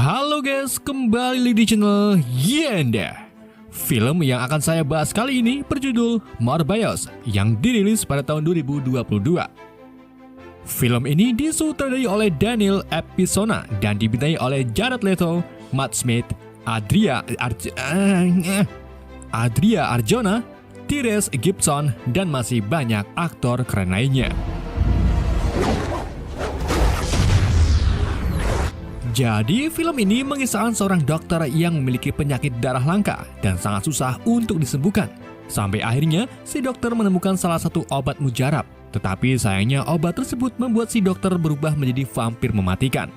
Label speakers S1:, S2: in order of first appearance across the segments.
S1: Halo guys, kembali di channel Yenda. Film yang akan saya bahas kali ini berjudul Morbius yang dirilis pada tahun 2022. Film ini disutradarai oleh Daniel Episona dan dibintangi oleh Jared Leto, Matt Smith, Adria Arjona, Tyrese Gibson, dan masih banyak aktor keren lainnya. Jadi, film ini mengisahkan seorang dokter yang memiliki penyakit darah langka dan sangat susah untuk disembuhkan. Sampai akhirnya, si dokter menemukan salah satu obat mujarab. Tetapi sayangnya obat tersebut membuat si dokter berubah menjadi vampir mematikan.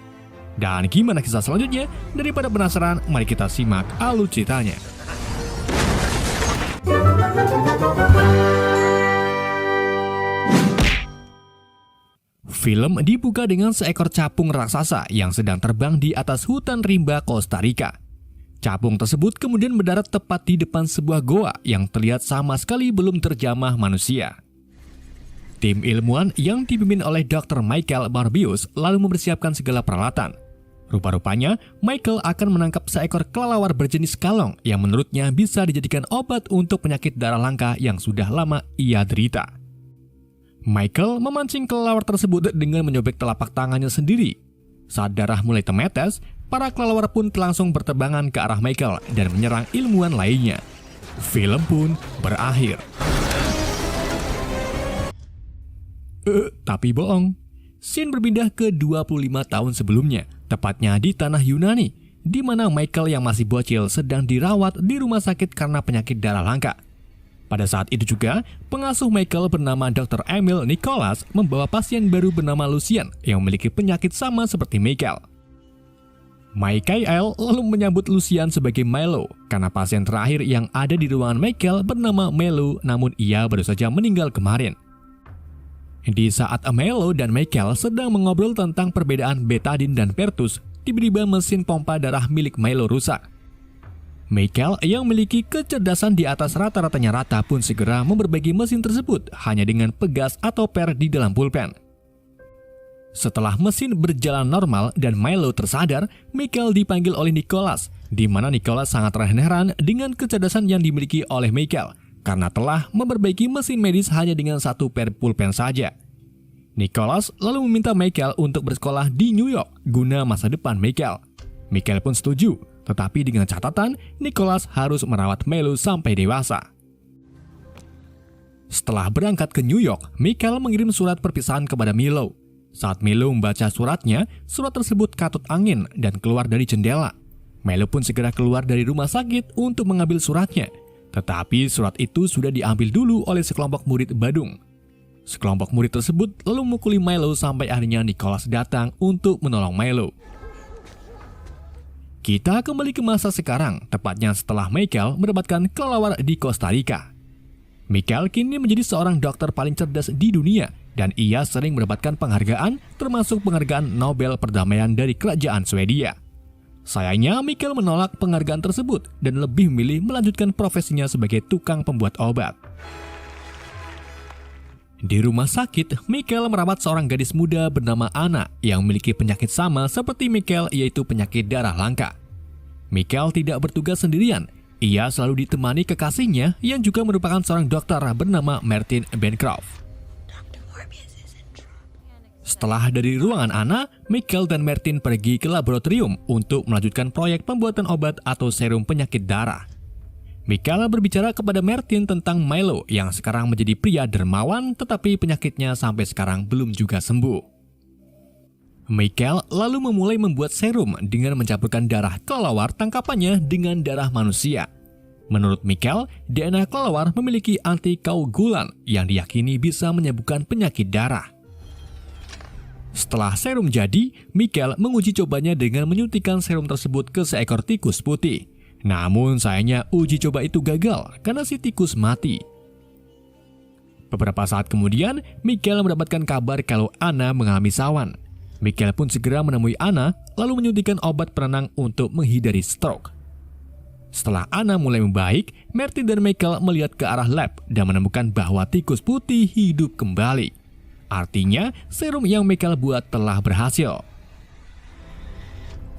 S1: Dan gimana kisah selanjutnya? Daripada penasaran, mari kita simak alur ceritanya. Film dibuka dengan seekor capung raksasa yang sedang terbang di atas hutan rimba Costa Rica. Capung tersebut kemudian mendarat tepat di depan sebuah goa yang terlihat sama sekali belum terjamah manusia. Tim ilmuwan yang dipimpin oleh Dr. Michael Morbius lalu mempersiapkan segala peralatan. Rupa-rupanya, Michael akan menangkap seekor kelelawar berjenis kalong yang menurutnya bisa dijadikan obat untuk penyakit darah langka yang sudah lama ia derita. Michael memancing kelelawar tersebut dengan menyobek telapak tangannya sendiri. Saat darah mulai temetes, para kelelawar pun langsung berterbangan ke arah Michael dan menyerang ilmuwan lainnya. Film pun berakhir. Tapi bohong. Scene berpindah ke 25 tahun sebelumnya, tepatnya di tanah Yunani, di mana Michael yang masih bocil sedang dirawat di rumah sakit karena penyakit darah langka. Pada saat itu juga, pengasuh Michael bernama Dr. Emil Nicholas membawa pasien baru bernama Lucian yang memiliki penyakit sama seperti Michael. Michael lalu menyambut Lucian sebagai Milo karena pasien terakhir yang ada di ruangan Michael bernama Melo, namun ia baru saja meninggal kemarin. Di saat Melo dan Michael sedang mengobrol tentang perbedaan betadine dan Pertus, tiba-tiba mesin pompa darah milik Milo rusak. Michael yang memiliki kecerdasan di atas rata-ratanya rata pun segera memperbaiki mesin tersebut hanya dengan pegas atau per di dalam pulpen. Setelah mesin berjalan normal dan Milo tersadar, Michael dipanggil oleh Nicholas, di mana Nicholas sangat terheran dengan kecerdasan yang dimiliki oleh Michael karena telah memperbaiki mesin medis hanya dengan satu per pulpen saja. Nicholas lalu meminta Michael untuk bersekolah di New York guna masa depan Michael. Michael pun setuju. Tetapi dengan catatan, Nicholas harus merawat Melo sampai dewasa. Setelah berangkat ke New York, Michael mengirim surat perpisahan kepada Milo. Saat Milo membaca suratnya, surat tersebut katut angin dan keluar dari jendela. Milo pun segera keluar dari rumah sakit untuk mengambil suratnya. Tetapi surat itu sudah diambil dulu oleh sekelompok murid Badung. Sekelompok murid tersebut lalu memukuli Milo sampai akhirnya Nicholas datang untuk menolong Milo. Kita kembali ke masa sekarang, tepatnya setelah Michael mendapatkan kelelawar di Costa Rica. Michael kini menjadi seorang dokter paling cerdas di dunia, dan ia sering mendapatkan penghargaan, termasuk penghargaan Nobel Perdamaian dari Kerajaan Swedia. Sayangnya, Michael menolak penghargaan tersebut dan lebih memilih melanjutkan profesinya sebagai tukang pembuat obat. Di rumah sakit, Michael merawat seorang gadis muda bernama Anna yang memiliki penyakit sama seperti Michael, yaitu penyakit darah langka. Michael tidak bertugas sendirian, ia selalu ditemani kekasihnya yang juga merupakan seorang dokter bernama Martin Bancroft. Setelah dari ruangan Anna, Michael dan Martin pergi ke laboratorium untuk melanjutkan proyek pembuatan obat atau serum penyakit darah. Michael berbicara kepada Martin tentang Milo yang sekarang menjadi pria dermawan tetapi penyakitnya sampai sekarang belum juga sembuh. Michael lalu memulai membuat serum dengan mencampurkan darah kelelawar tangkapannya dengan darah manusia. Menurut Michael, DNA kelelawar memiliki antikoagulan yang diyakini bisa menyembuhkan penyakit darah. Setelah serum jadi, Michael menguji cobanya dengan menyuntikkan serum tersebut ke seekor tikus putih. Namun sayangnya uji coba itu gagal karena si tikus mati. Beberapa saat kemudian, Michael mendapatkan kabar kalau Anna mengalami sawan. Michael pun segera menemui Anna lalu menyuntikkan obat penenang untuk menghindari stroke. Setelah Anna mulai membaik, Martin dan Michael melihat ke arah lab dan menemukan bahwa tikus putih hidup kembali. Artinya, serum yang Michael buat telah berhasil.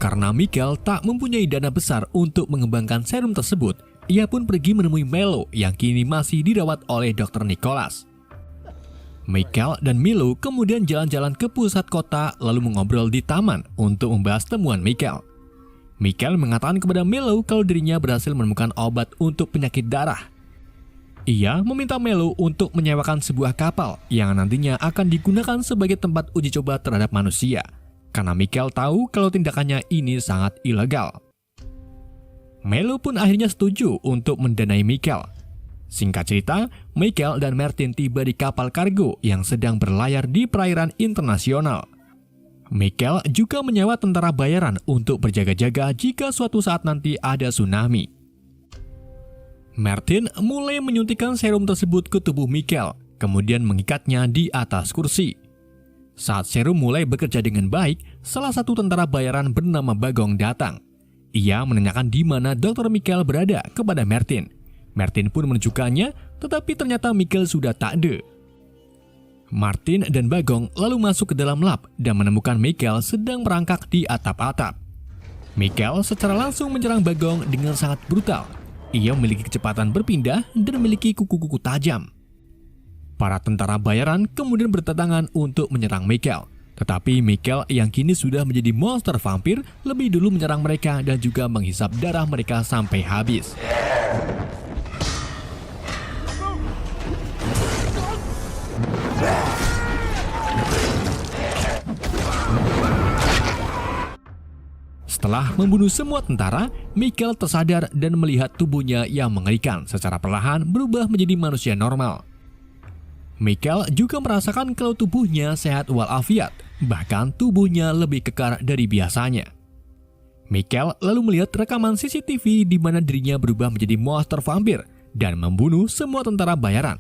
S1: Karena Michael tak mempunyai dana besar untuk mengembangkan serum tersebut, ia pun pergi menemui Milo yang kini masih dirawat oleh Dr. Nicholas. Michael dan Milo kemudian jalan-jalan ke pusat kota lalu mengobrol di taman untuk membahas temuan Michael. Michael mengatakan kepada Milo kalau dirinya berhasil menemukan obat untuk penyakit darah. Ia meminta Milo untuk menyewakan sebuah kapal yang nantinya akan digunakan sebagai tempat uji coba terhadap manusia, karena Michael tahu kalau tindakannya ini sangat ilegal. Milo pun akhirnya setuju untuk mendanai Michael. Singkat cerita, Michael dan Martin tiba di kapal kargo yang sedang berlayar di perairan internasional. Michael juga menyewa tentara bayaran untuk berjaga-jaga jika suatu saat nanti ada tsunami. Martin mulai menyuntikkan serum tersebut ke tubuh Michael, kemudian mengikatnya di atas kursi. Saat serum mulai bekerja dengan baik, salah satu tentara bayaran bernama Bagong datang. Ia menanyakan di mana Dr. Michael berada kepada Martin. Martin pun menunjukkannya, tetapi ternyata Michael sudah tak ada. Martin dan Bagong lalu masuk ke dalam lab dan menemukan Michael sedang merangkak di atap-atap. Michael secara langsung menyerang Bagong dengan sangat brutal. Ia memiliki kecepatan berpindah dan memiliki kuku-kuku tajam. Para tentara bayaran kemudian berdatangan untuk menyerang Michael. Tetapi Michael yang kini sudah menjadi monster vampir lebih dulu menyerang mereka dan juga menghisap darah mereka sampai habis. Setelah membunuh semua tentara, Michael tersadar dan melihat tubuhnya yang mengerikan secara perlahan berubah menjadi manusia normal. Michael juga merasakan kalau tubuhnya sehat walafiat, bahkan tubuhnya lebih kekar dari biasanya. Michael lalu melihat rekaman CCTV di mana dirinya berubah menjadi monster vampir dan membunuh semua tentara bayaran.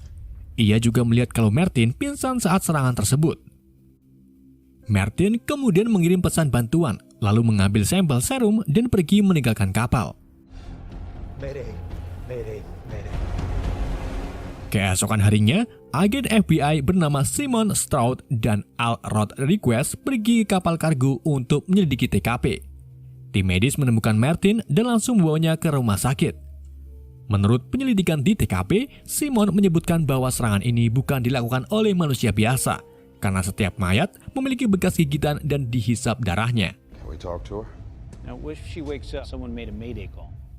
S1: Ia juga melihat kalau Martin pingsan saat serangan tersebut. Martin kemudian mengirim pesan bantuan, lalu mengambil sampel serum dan pergi meninggalkan kapal.
S2: Mayday, mayday, mayday.
S1: Keesokan harinya, agen FBI bernama Simon Stroud dan Al Rodriguez pergi ke kapal kargo untuk menyelidiki TKP. Tim medis menemukan Martin dan langsung membawanya ke rumah sakit. Menurut penyelidikan di TKP, Simon menyebutkan bahwa serangan ini bukan dilakukan oleh manusia biasa, karena setiap mayat memiliki bekas gigitan dan dihisap darahnya.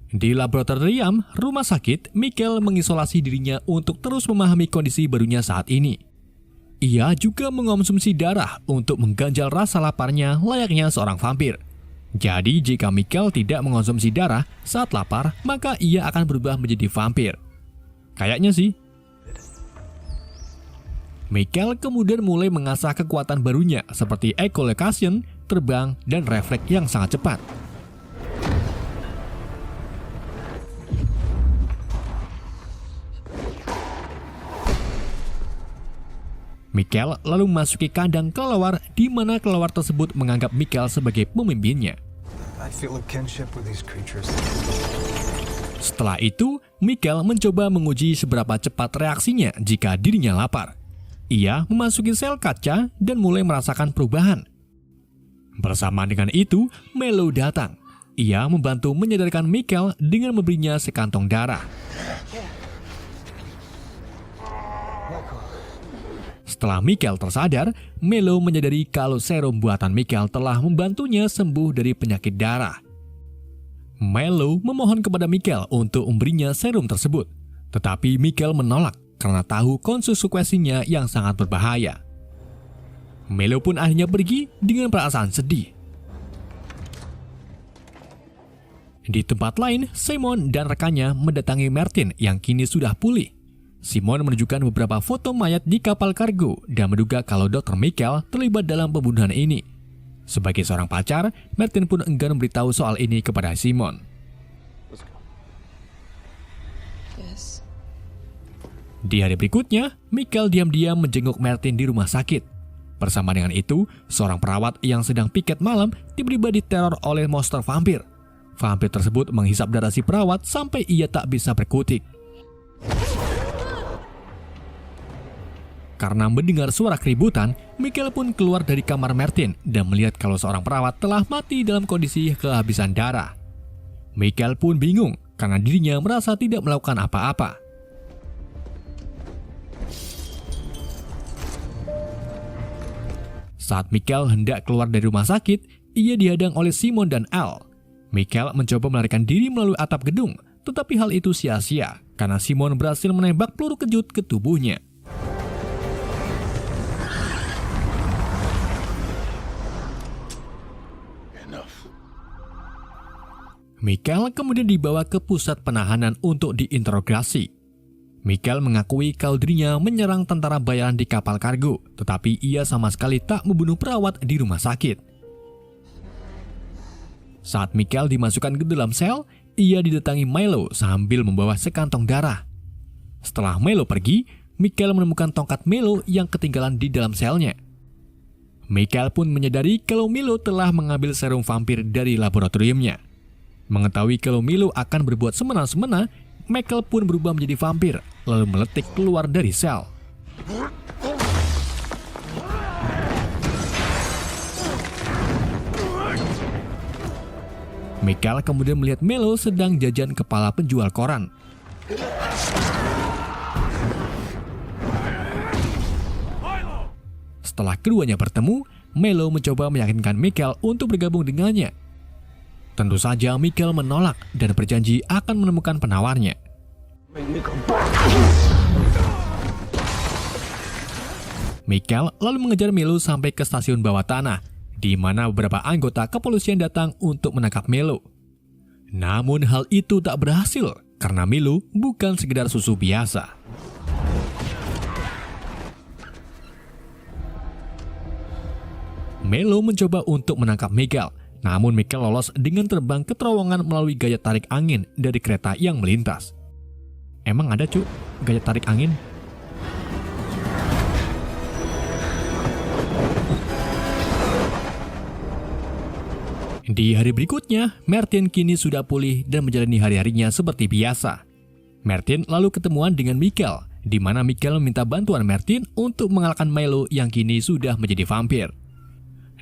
S1: Di laboratorium rumah sakit, Michael mengisolasi dirinya untuk terus memahami kondisi barunya saat ini. Ia juga mengonsumsi darah untuk mengganjal rasa laparnya layaknya seorang vampir. Jadi jika Michael tidak mengonsumsi darah saat lapar, maka ia akan berubah menjadi vampir. Kayaknya sih. Michael kemudian mulai mengasah kekuatan barunya seperti echolocation, terbang, dan refleks yang sangat cepat. Michael lalu memasuki kandang kelelawar di mana kelelawar tersebut menganggap Michael sebagai pemimpinnya. Setelah itu, Michael mencoba menguji seberapa cepat reaksinya jika dirinya lapar. Ia memasuki sel kaca dan mulai merasakan perubahan. Bersama dengan itu, Milo datang. Ia membantu menyadarkan Michael dengan memberinya sekantong darah. Setelah Michael tersadar, Milo menyadari kalau serum buatan Michael telah membantunya sembuh dari penyakit darah. Milo memohon kepada Michael untuk memberinya serum tersebut, tetapi Michael menolak karena tahu konsekuensinya yang sangat berbahaya. Milo pun akhirnya pergi dengan perasaan sedih. Di tempat lain, Simon dan rekannya mendatangi Martin yang kini sudah pulih. Simon menunjukkan beberapa foto mayat di kapal kargo dan menduga kalau Dr. Michael terlibat dalam pembunuhan ini. Sebagai seorang pacar, Martin pun enggan memberitahu soal ini kepada Simon.
S3: Yes.
S1: Di hari berikutnya, Michael diam-diam menjenguk Martin di rumah sakit. Bersama dengan itu, seorang perawat yang sedang piket malam tiba-tiba diteror oleh monster vampir. Vampir tersebut menghisap darah si perawat sampai ia tak bisa berkutik. Karena mendengar suara keributan, Michael pun keluar dari kamar Martin dan melihat kalau seorang perawat telah mati dalam kondisi kehabisan darah. Michael pun bingung karena dirinya merasa tidak melakukan apa-apa. Saat Michael hendak keluar dari rumah sakit, ia dihadang oleh Simon dan Al. Michael mencoba melarikan diri melalui atap gedung, tetapi hal itu sia-sia karena Simon berhasil menembak peluru kejut ke tubuhnya. Michael kemudian dibawa ke pusat penahanan untuk diinterogasi. Michael mengakui kalau dirinya menyerang tentara bayaran di kapal kargo, tetapi ia sama sekali tak membunuh perawat di rumah sakit. Saat Michael dimasukkan ke dalam sel, ia didatangi Milo sambil membawa sekantong darah. Setelah Milo pergi, Michael menemukan tongkat Milo yang ketinggalan di dalam selnya. Michael pun menyadari kalau Milo telah mengambil serum vampir dari laboratoriumnya. Mengetahui kalau Milo akan berbuat semena-semena, Michael pun berubah menjadi vampir, lalu meletik keluar dari sel. Michael kemudian melihat Milo sedang jajan kepala penjual koran. Setelah keduanya bertemu, Milo mencoba meyakinkan Michael untuk bergabung dengannya. Tentu saja Michael menolak dan berjanji akan menemukan penawarnya. Michael lalu mengejar Milo sampai ke stasiun bawah tanah, di mana beberapa anggota kepolisian datang untuk menangkap Milo. Namun hal itu tak berhasil karena Milo bukan sekedar susu biasa. Milo mencoba untuk menangkap Michael, namun Michael lolos dengan terbang ke terowongan melalui gaya tarik angin dari kereta yang melintas. Emang ada gaya tarik angin? Di hari berikutnya, Martin kini sudah pulih dan menjalani hari-harinya seperti biasa. Martin lalu ketemuan dengan Michael, di mana Michael meminta bantuan Martin untuk mengalahkan Milo yang kini sudah menjadi vampir.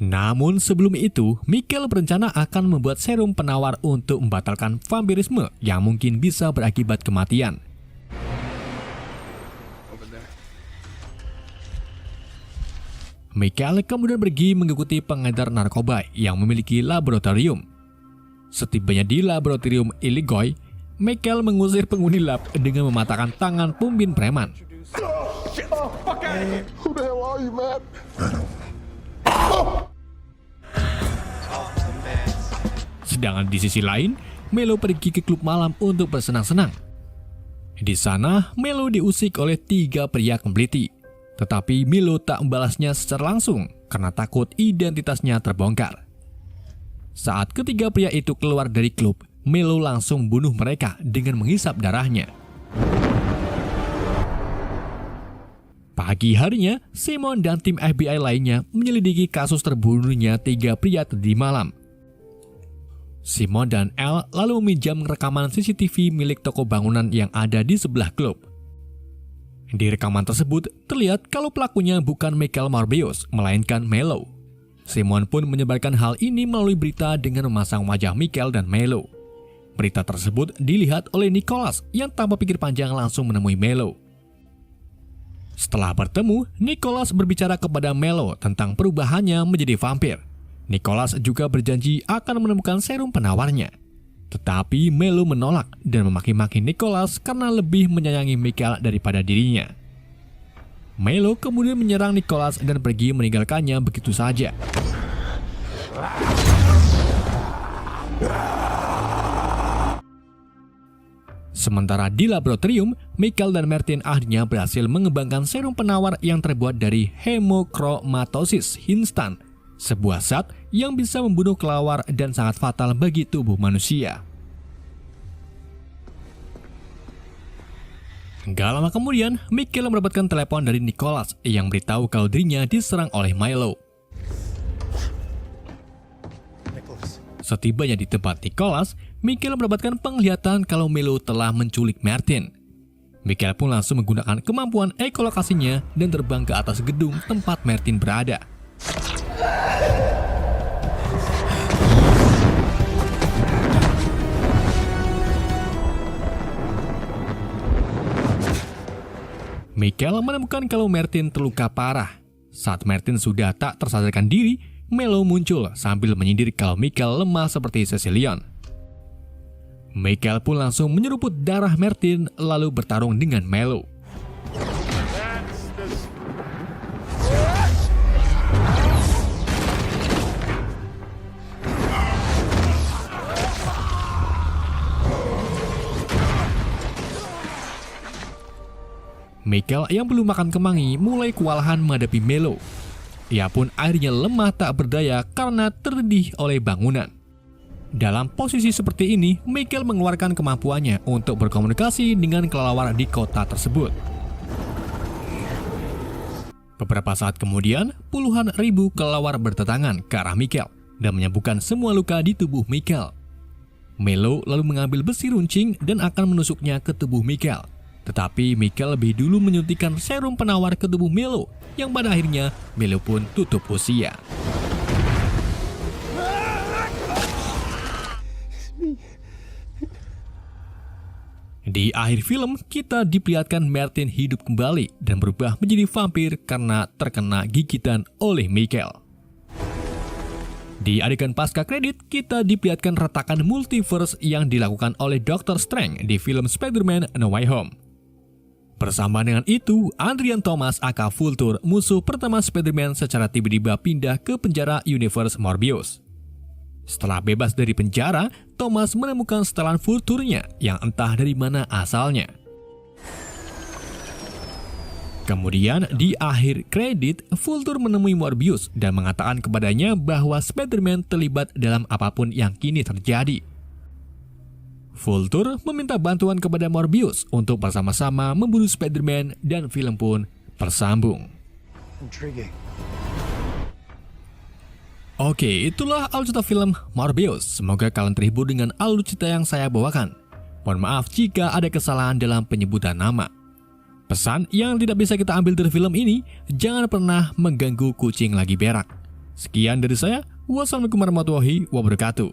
S1: Namun sebelum itu, Michael berencana akan membuat serum penawar untuk membatalkan vampirisme yang mungkin bisa berakibat kematian. Michael kemudian pergi mengikuti pengedar narkoba yang memiliki laboratorium. Setibanya di laboratorium Illinois, Michael mengusir penghuni lab dengan mematahkan tangan pemimpin preman. Sedangkan di sisi lain, Milo pergi ke klub malam untuk bersenang-senang. Di sana, Milo diusik oleh 3 pria Completi. Tetapi Milo tak membalasnya secara langsung karena takut identitasnya terbongkar. Saat ketiga pria itu keluar dari klub, Milo langsung bunuh mereka dengan menghisap darahnya. Pagi harinya, Simon dan tim FBI lainnya menyelidiki kasus terbunuhnya 3 pria tadi malam. Simon dan Al lalu meminjam rekaman CCTV milik toko bangunan yang ada di sebelah klub. Di rekaman tersebut, terlihat kalau pelakunya bukan Michael Morbius, melainkan Milo. Simon pun menyebarkan hal ini melalui berita dengan memasang wajah Michael dan Milo. Berita tersebut dilihat oleh Nicholas yang tanpa pikir panjang langsung menemui Milo. Setelah bertemu, Nicholas berbicara kepada Milo tentang perubahannya menjadi vampir. Nicholas juga berjanji akan menemukan serum penawarnya. Tetapi Milo menolak dan memaki-maki Nicholas karena lebih menyayangi Michael daripada dirinya. Milo kemudian menyerang Nicholas dan pergi meninggalkannya begitu saja. Sementara di laboratorium, Michael dan Martin akhirnya berhasil mengembangkan serum penawar yang terbuat dari hemochromatosis instan, sebuah zat yang bisa membunuh kelelawar dan sangat fatal bagi tubuh manusia. Gak lama kemudian, Michael mendapatkan telepon dari Nicholas yang beritahu kalau dirinya diserang oleh Milo. Setibanya di tempat Nicholas, Michael mendapatkan penglihatan kalau Milo telah menculik Martin. Michael pun langsung menggunakan kemampuan ekolokasinya dan terbang ke atas gedung tempat Martin berada. Michael menemukan kalau Martin terluka parah. Saat Martin sudah tak tersadarkan diri, Melo muncul sambil menyindir kalau Michael lemah seperti Cecilion. Michael pun langsung menyeruput darah Martin lalu bertarung dengan Melo. Michael yang belum makan kemangi mulai kewalahan menghadapi Melo. Ia pun akhirnya lemah tak berdaya karena tertindih oleh bangunan. Dalam posisi seperti ini, Michael mengeluarkan kemampuannya untuk berkomunikasi dengan kelelawar di kota tersebut. Beberapa saat kemudian, puluhan ribu kelelawar berdatangan ke arah Michael dan menyembuhkan semua luka di tubuh Michael. Melo lalu mengambil besi runcing dan akan menusuknya ke tubuh Michael. Tetapi Michael lebih dulu menyuntikkan serum penawar ke tubuh Melo, yang pada akhirnya Melo pun tutup usia. Di akhir film, kita diperlihatkan Martin hidup kembali dan berubah menjadi vampir karena terkena gigitan oleh Michael. Di adegan pasca kredit, kita diperlihatkan retakan multiverse yang dilakukan oleh Dr. Strange di film Spider-Man No Way Home. Bersama dengan itu, Adrian Thomas aka Vulture, musuh pertama Spider-Man, secara tiba-tiba pindah ke penjara Universe Morbius. Setelah bebas dari penjara, Thomas menemukan setelan Vulture-nya yang entah dari mana asalnya. Kemudian di akhir kredit, Vulture menemui Morbius dan mengatakan kepadanya bahwa Spider-Man terlibat dalam apapun yang kini terjadi. Vulture meminta bantuan kepada Morbius untuk bersama-sama memburu Spider-Man dan film pun bersambung.
S2: Intriguing.
S1: Oke, itulah alur cerita film Morbius. Semoga kalian terhibur dengan alur cerita yang saya bawakan. Mohon maaf jika ada kesalahan dalam penyebutan nama. Pesan yang tidak bisa kita ambil dari film ini, jangan pernah mengganggu kucing lagi berak. Sekian dari saya, wassalamualaikum warahmatullahi wabarakatuh.